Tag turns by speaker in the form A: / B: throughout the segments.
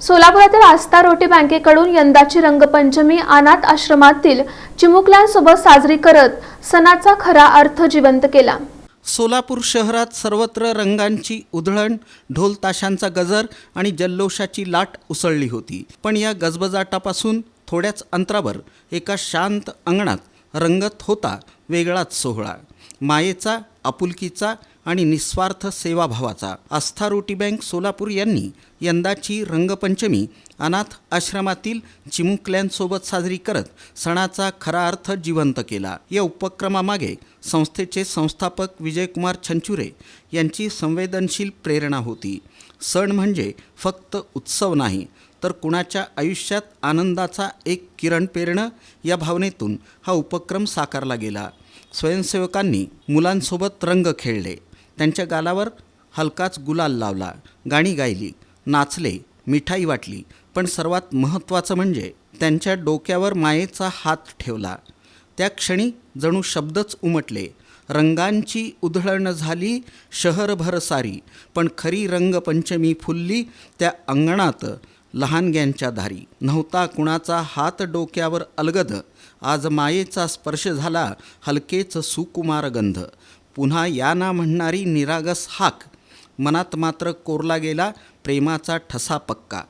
A: सोलापुरातील आस्था रोटी बँकेकडून यंदाची रंगपंचमी अनाथ आश्रमातील चिमुकल्यांसोबत साजरी करत सणाचा खरा अर्थ जिवंत केला।
B: सोलापूर शहरात सर्वत्र रंगांची उधळण, ढोल ताशांचा गजर आणि जल्लोषाची लाट उसळली होती। पण या गजबजाटापासून थोड्याच अंतरावर एका शांत अंगणात रंगत होता वेगळाच सोहळा, मायेचा, आपुलकीचा आणि निस्वार्थ सेवाभावाचा। आस्था रोटी बँक सोलापूर यांनी यंदाची रंगपंचमी अनाथ आश्रमातील चिमुकल्यांसोबत साजरी करत सणाचा खरा अर्थ जिवंत केला। या उपक्रमामागे संस्थेचे संस्थापक विजयकुमार छंचुरे यांची संवेदनशील प्रेरणा होती। सण म्हणजे फक्त उत्सव नाही, तर कुणाच्या आयुष्यात आनंदाचा एक किरण पेरणं या भावनेतून हा उपक्रम साकारला गेला। स्वयंसेवकांनी मुलांसोबत रंग खेळले, त्यांच्या गालावर हलकाच गुलाल लावला, गाणी गायली, नाचले, मिठाई वाटली, पण सर्वात महत्त्वाचं म्हणजे त्यांच्या डोक्यावर मायेचा हात ठेवला। त्या क्षणी जणू शब्दच उमटले, रंगांची उधळण झाली शहरभर सारी, पण खरी रंगपंचमी फुलली त्या अंगणात लहानग्यांच्या दारी। नव्हता कुणाचा हात डोक्यावर अलगद, आज मायेचा स्पर्श झाला हलकेच सुकुमार गंध। पुन्हा या ना म्हणणारी निरागस हाक, मनात मात्र कोरला गेला प्रेमाचा ठसा पक्का।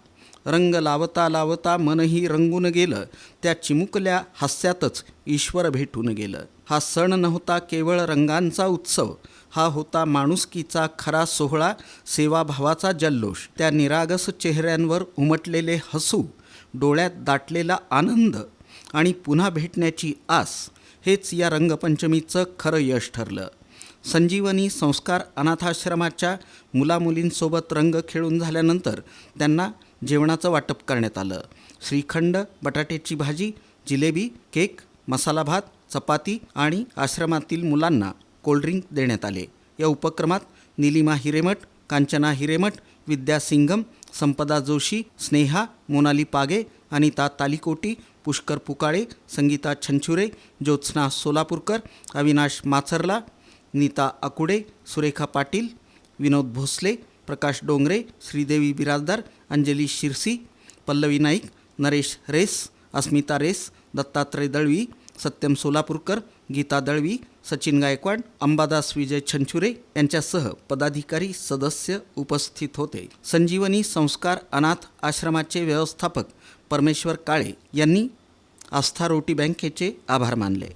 B: रंग लावता लावता मनही रंगून गेलं, त्या चिमुकल्या हास्यातच ईश्वर भेटून गेलं। हा सण नव्हता केवळ रंगांचा उत्सव, हा होता माणुसकीचा खरा सोहळा, सेवाभावाचा जल्लोष। त्या निरागस चेहऱ्यांवर उमटलेले हसू, डोळ्यात दाटलेला आनंद आणि पुन्हा भेटण्याची आस, हेच या रंगपंचमीचं खरं यश ठरलं। संजीवनी संस्कार अनाथाश्रमाच्या मुलामुलींसोबत रंग खेळून झाल्यानंतर त्यांना जेवणाचं वाटप करण्यात आलं। श्रीखंड, बटाट्याची भाजी, जिलेबी, केक, मसाला भात, चपाती आणि आश्रमातील मुलांना कोल्ड्रिंक देण्यात आले। या उपक्रमात निलिमा हिरेमठ, कांचना हिरेमठ, विद्या सिंगम, संपदा जोशी, स्नेहा, मोनाली पागे, अनिता तालिकोटी, पुष्कर पुकाळे, संगीता छंचुरे, ज्योत्स्ना सोलापूरकर, अविनाश माचरला, नीता आकुडे, सुरेखा पाटील, विनोद भोसले, प्रकाश डोंगरे, श्रीदेवी बिराजदार, अंजली शिरसी, पल्लवी नाईक, नरेश रेस, अस्मिता रेस, दत्तात्रय दळवी, सत्यम सोलापूरकर, गीता दळवी, सचिन गायकवाड, अंबादास विजय छंचुरे यांच्यासह पदाधिकारी सदस्य उपस्थित होते। संजीवनी संस्कार अनाथ आश्रमाचे व्यवस्थापक परमेश्वर काळे यांनी आस्था रोटी बँकेचे आभार मानले।